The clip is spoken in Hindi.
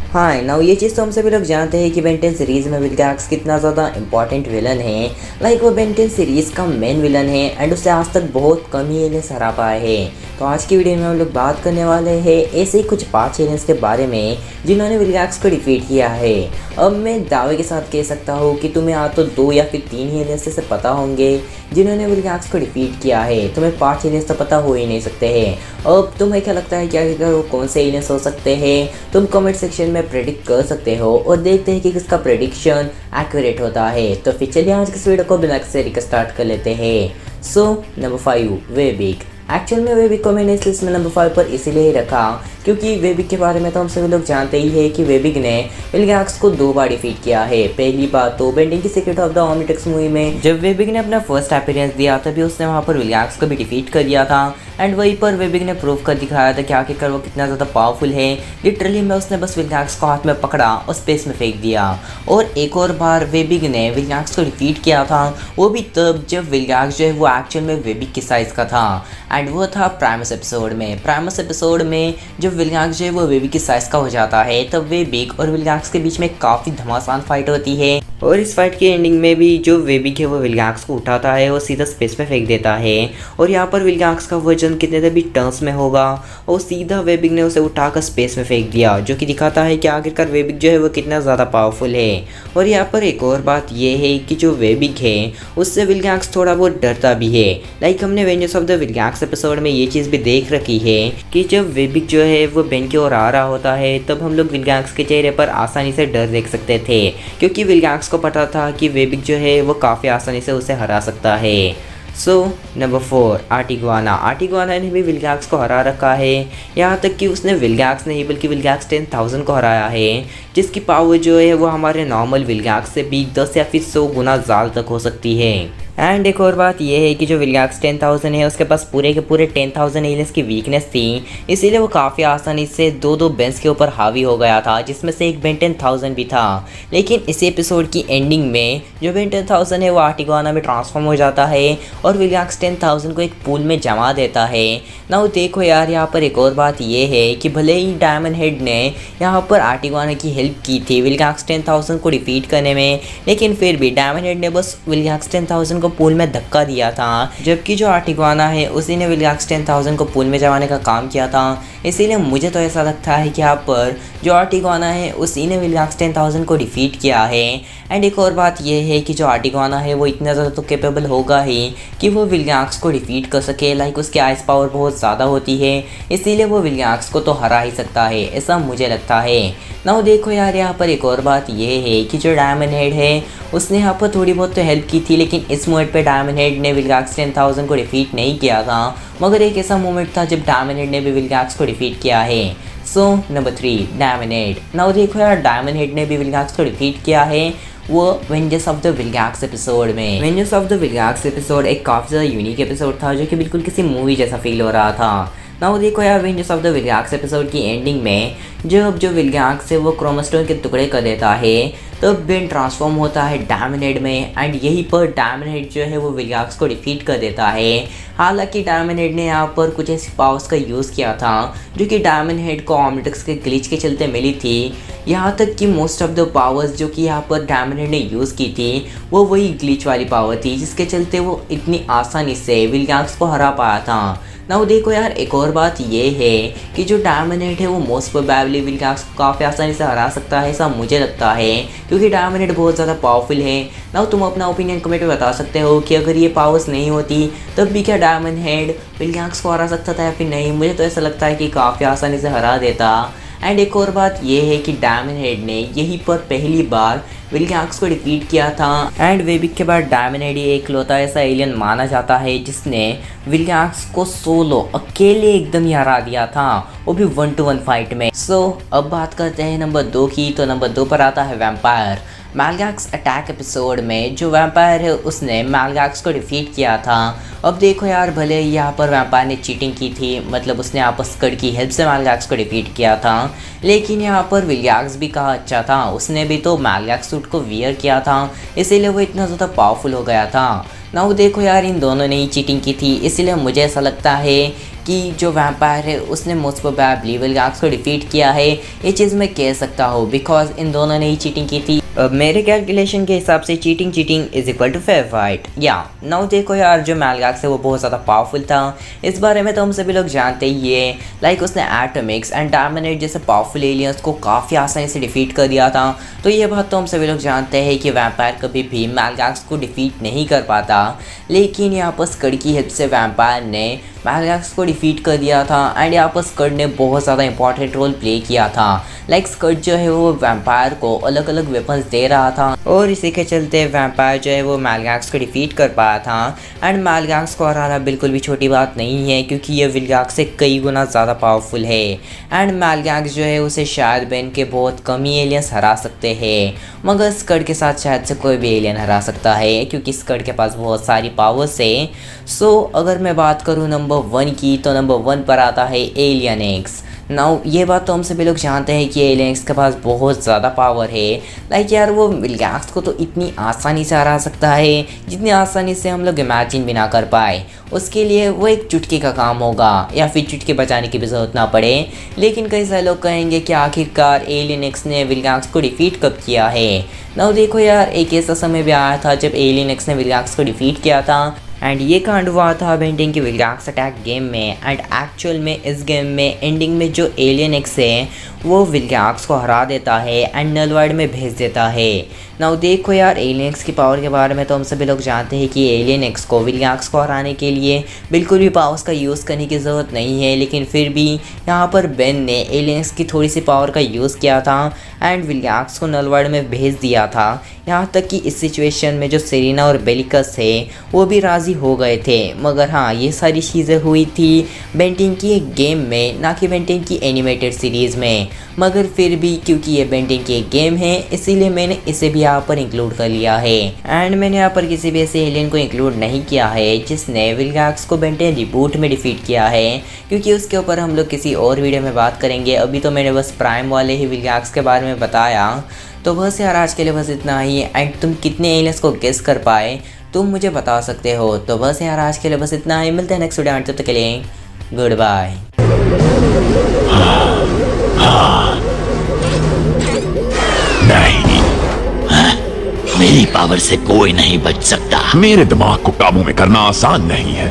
हाँ नाउ ये चीज़ तो हम सभी लोग जानते हैं कि बेंटेन सीरीज में विल्गैक्स कितना ज़्यादा इंपॉर्टेंट विलन है। लाइक वो बेंटेन सीरीज का मेन विलन है एंड उससे आज तक बहुत कम ही एलियंस हरा पाए हैं। तो आज की वीडियो में हम लोग बात करने वाले हैं ऐसे ही कुछ 5 एलियंस के बारे में जिन्होंने विल्गैक्स को डिफीट किया है। अब मैं दावे के साथ कह सकता हूँ कि तुम्हें या तो 2 या फिर 3 ही एलियंस से पता होंगे जिन्होंने विल्गैक्स को डिफीट किया है। तुम्हें 5 एलियंस तो पता हो ही नहीं सकते हैं। अब तुम्हें क्या लगता है क्या वो कौन से एलियंस हो सकते हैं? तुम कमेंट सेक्शन में प्रेडिक्ट कर सकते हो और देखते हैं कि किसका प्रेडिक्शन एक्यूरेट होता है। तो फिर चलिए आज की वीडियो को बिना किसी स्टार्ट कर लेते हैं। So number 5 वेबिक। एक्चुअल में वेबिक को मैंने इस लिस्ट में नंबर 5 पर इसीलिए ही रखा क्योंकि वेबिक के बारे में तो हम सभी लोग जानते ही है कि वेबिक ने विल्गैक्स को 2 बार डिफीट किया है। पहली बात तो बेंडिंग की secret of the Omnitrix movie में जब वेबिक ने अपना फर्स्ट अपीयरेंस दिया तभी उसने वहाँ पर विल्गैक्स को भी डिफीट कर दिया था एंड वहीं पर वेबिक ने प्रूव कर दिखाया था कि आखिरकार वो कितना ज़्यादा पावरफुल है। लिटरली में उसने बस विल्गैक्स को हाथ में पकड़ा और स्पेस में फेंक दिया। और एक और बार वेबिक ने विल्गैक्स को डिफीट किया था, वो भी तब जब विल्गैक्स जो है वो एक्चुअल में वेबिक के साइज़ का था एंड वो था प्राइमस एपिसोड में। प्राइमस एपिसोड में जब विल्गैक्स जो है वो वेबिक के साइज़ का हो जाता है तब वेबिक और विल्गैक्स के बीच में काफ़ी घमासान फाइट होती है और इस फाइट की एंडिंग में भी जो वेबिक है वो विल्गैक्स को उठाता है और सीधा स्पेस में फेंक देता है। और यहाँ पर विल्गैक्स का वजन कितने भी टर्न्स में होगा और सीधा वेबिक ने उसे उठाकर स्पेस में फेंक दिया, जो कि दिखाता है कि आखिरकार वेबिक जो है वो कितना ज़्यादा पावरफुल है। और यहाँ पर एक और बात ये है कि जो वेबिक है उससे विल्गैक्स थोड़ा बहुत डरता भी है। लाइक हमने वेंजर्स ऑफ द विल्गैक्स एपिसोड में ये चीज़ भी देख रखी है कि जब वेबिक जो है वो बेन की ओर आ रहा होता है तब हम लोग विल्गैक्स के चेहरे पर आसानी से डर देख सकते थे क्योंकि विल्गैक्स को पता था कि वेबिक जो है वो काफ़ी आसानी से उसे हरा सकता है। So number 4 आर्टिगुआना। आर्टिगुआना ने भी विल्गैक्स को हरा रखा है, यहाँ तक कि उसने विल्गैक्स नहीं बल्कि विल्गैक्स 10,000 को हराया है, जिसकी पावर जो है वो हमारे नॉर्मल विल्गैक्स से भी 10 या फिर 100 गुना ज़्यादा तक हो सकती है। एंड एक और बात यह है कि जो विल्गैक्स 10,000 है उसके पास पूरे के पूरे 10,000 एलियंस की वीकनेस थी, इसीलिए वो काफ़ी आसानी से 2 बेंस के ऊपर हावी हो गया था, जिसमें से एक बेन 10,000 भी था। लेकिन इस एपिसोड की एंडिंग में जो बेन 10,000 है वो आर्टिगुआना में ट्रांसफॉर्म हो जाता है और विल्गैक्स 10,000 को एक पूल में जमा देता है। ना देखो यार, यहाँ पर एक और बात यह है कि भले ही डायमंड हेड ने यहाँ पर आर्टिगुआना की हेल्प की थी विल्गैक्स 10,000 को डिफीट करने में, लेकिन फिर भी डायमंड हेड ने बस विल्गैक्स 10,000 को पूल में धक्का दिया था, जबकि जो आर्टिगुआना है उसी ने विल्गैक्स 10,000 को पूल में जमाने का काम किया था। इसीलिए मुझे तो ऐसा लगता है कि यहाँ पर जो आर्टिगुआना है उसी ने विल्गैक्स 10,000 को डिफीट किया है। एंड एक और बात यह है कि जो आर्टिगुआना है वो इतना ज़्यादा तो कैपेबल होगा ही कि वो विल्गैक्स को डिफीट कर सके। लाइक उसकी आइस पावर बहुत ज़्यादा होती है, इसीलिए वो विल्गैक्स को तो हरा ही सकता है, ऐसा मुझे लगता है। ना देखो यार, यहाँ पर एक और बात यह है कि जो डायमंड हेड है उसने यहाँ पर थोड़ी बहुत तो हेल्प की थी, लेकिन इस मोमेंट पे डायमंड हेड ने विल्गैक्स 10,000 को डिफीट नहीं किया था। मगर एक ऐसा मोमेंट था जब डायमंड हेड ने भी विल्गैक्स को डिफीट किया है। So number 3 diamond head. ना देखो यार, डायमंड हेड ने भी विल्गैक्स को डिफीट किया है वो वेंजर्स ऑफ द विल्गैक्स एपिसोड में। वेंजर्स ऑफ द विल्गैक्स एपिसोड एक काफ़ी ज़्यादा यूनिक एपिसोड था जो कि बिल्कुल किसी मूवी जैसा फील हो रहा था। ना देखो यार, वेंजर्स ऑफ द विल्गैक्स एपिसोड की एंडिंग में जब जो विल्गैक्स है वो क्रोमास्टोन के टुकड़े कर देता है तब बेन ट्रांसफॉर्म होता है डायमंड हेड में एंड यहीं पर डायमंड हेड जो है वो विल्गैक्स को डिफीट कर देता है। हालांकि डायमंड हेड ने यहाँ पर कुछ ऐसी पावर्स का यूज़ किया था जो कि डायमंड हेड को ओमनिट्रिक्स के ग्लिच के चलते मिली थी। यहाँ तक कि मोस्ट ऑफ द पावर्स जो कि यहाँ पर डायमंड हेड ने यूज़ की थी वो वही ग्लिच वाली पावर थी जिसके चलते वो इतनी आसानी से विल्गैक्स को हरा पाया था। ना देखो यार, एक और बात ये है कि जो डायमंड हेड है वो मोस्ट प्रोबेबली विल्गैक्स को काफ़ी आसानी से हरा सकता है, ऐसा मुझे लगता है, क्योंकि डायमंड हेड बहुत ज़्यादा पावरफुल है। ना तुम अपना ओपिनियन कमेंट में बता सकते हो कि अगर ये पावर्स नहीं होती तब भी क्या डायमंड हेड विल्गैक्स को हरा सकता था या फिर नहीं। मुझे तो ऐसा लगता है कि काफ़ी आसानी से हरा देता। एंड एक और बात ये है कि डायमंड हेड ने यहीं पर पहली बार विल्गैक्स को डिफीट किया था एंड वेबिक के बाद डायमंड हेड एक लौता ऐसा एलियन माना जाता है जिसने विल्गैक्स को सोलो अकेले एकदम ही हरा दिया था, वो भी 1-to-1 फाइट में। सो अब बात करते हैं नंबर 2 की। तो नंबर 2 पर आता है वैम्पायर। मैलगैक्स अटैक एपिसोड में जो वैम्पायर है उसने मैलगैक्स को डिफीट किया था। अब देखो यार, भले यहाँ पर वैम्पायर ने चीटिंग की थी, मतलब उसने आपस स्कड की हेल्प से मैलगैक्स को डिफीट किया था, लेकिन यहाँ पर विल्गैक्स भी कहा अच्छा था, उसने भी तो मैलगैक्स सूट को वियर किया था, इसीलिए वो इतना ज़्यादा पावरफुल हो गया था। ना देखो यार, इन दोनों ने ही चीटिंग की थी, इसलिए मुझे ऐसा लगता है कि जो वैम्पायर है उसने मोस्ट प्रोबेबली विल्गाक्स को डिफीट किया है। ये चीज़ मैं कह सकता हूँ बिकॉज इन दोनों ने ही चीटिंग की थी। मेरे कैलकुलेशन के हिसाब से cheating is equal to fair fight. या नाउ देखो यार, जो मैलगैक्स है वो बहुत ज़्यादा पावरफुल था, इस बारे में तो हम सभी लोग जानते ही है। लाइक उसने एटॉमिक्स एंड डायमंड जैसे पावरफुल एलियंस को काफ़ी आसानी से डिफीट कर दिया था। तो ये बात तो हम सभी लोग जानते हैं कि वैम्पायर कभी भी मैलगैक्स को डिफीट नहीं कर पाता, लेकिन यहाँ पर स्कड की हेल्प से वैम्पायर ने मैलगैक्स को डिफीट कर दिया था। एंड यहाँ पर स्कड ने बहुत ज़्यादा इंपॉर्टेंट रोल प्ले किया था। लाइक स्कड जो है वो वैम्पायर को अलग अलग वेपन्स दे रहा था और इसी के चलते वैम्पायर जो है वो मैलगैक्स को डिफीट कर पाया था। एंड मैलगैक्स को हराना बिल्कुल भी छोटी बात नहीं है, क्योंकि ये विल्गाक्स से कई गुना ज़्यादा पावरफुल है। एंड मैलगैक्स जो है उसे शायद बैन के बहुत कम ही एलियंस हरा सकते हैं, मगर स्कड के साथ शायद से कोई भी एलियन हरा सकता है, क्योंकि स्कड के पास बहुत सारी पावर्स है। सो अगर मैं बात करूँ नंबर 1 की, तो नंबर 1 पर आता है एलियन एक्स। नाउ ये बात तो हम सभी लोग जानते हैं कि एलियन एक्स के पास बहुत ज़्यादा पावर है। लाइक यार, वो विल्गाक्स को तो इतनी आसानी से हरा सकता है जितनी आसानी से हम लोग इमेजिन भी ना कर पाए। उसके लिए वो एक चुटकी का काम होगा, या फिर चुटकी बचाने की भी ज़रूरत ना पड़े। लेकिन कई सारे लोग कहेंगे कि आखिरकार एलियन एक्स ने विल्गाक्स को डिफीट कब किया है। नाउ देखो यार, एक ऐसा समय भी आया था जब एलियन एक्स ने विल्गाक्स को डिफीट किया था, एंड ये कांड हुआ था बेंटिंग की विल्गाक्स अटैक गेम में। एंड एक्चुअल में इस गेम में एंडिंग में जो एलियन एक्स है वो विल्गाक्स को हरा देता है एंड नलवर्ड में भेज देता है। नाउ देखो यार, एलियन एक्स की पावर के बारे में तो हम सभी लोग जानते हैं कि एलियन एक्स को विल्गाक्स को हराने के लिए बिल्कुल भी पावर्स का यूज़ करने की ज़रूरत नहीं है। लेकिन फिर भी यहाँ पर बेन ने एलियन एक्स की थोड़ी सी पावर का यूज़ किया था एंड विल्गाक्स को नलवर्ड में भेज दिया था। यहाँ तक कि इस सिचुएशन में जो सेरिना और बेलिकस है वो भी राज़ी हो गए थे। मगर हाँ, ये सारी चीज़ें हुई थी बेंटिंग की एक गेम में, ना कि बेंटिंग की एनिमेटेड सीरीज़ में। मगर फिर भी क्योंकि ये बेंटिंग की एक गेम है, इसीलिए मैंने इसे भी यहाँ पर इंक्लूड कर लिया है। एंड मैंने यहाँ पर किसी भी ऐसे एलियन को इंक्लूड नहीं किया है जिसने विल्गाक्स को बेंटिंग रिबूट में डिफीट किया है, क्योंकि उसके ऊपर हम लोग किसी और वीडियो में बात करेंगे। अभी तो मैंने बस प्राइम वाले ही विल्गाक्स के बारे में बताया। तो बस यार, आज के लिए बस इतना ही। एंड तुम कितने एलियंस को गेस कर पाए तुम मुझे बता सकते हो। तो बस यार, आज के लिए बस इतना ही। मिलते हैं नेक्स्ट वीडियो में, तब तक के लिए गुड बाय। नहीं, मेरी पावर से कोई नहीं बच सकता। मेरे दिमाग को काबू में करना आसान नहीं है।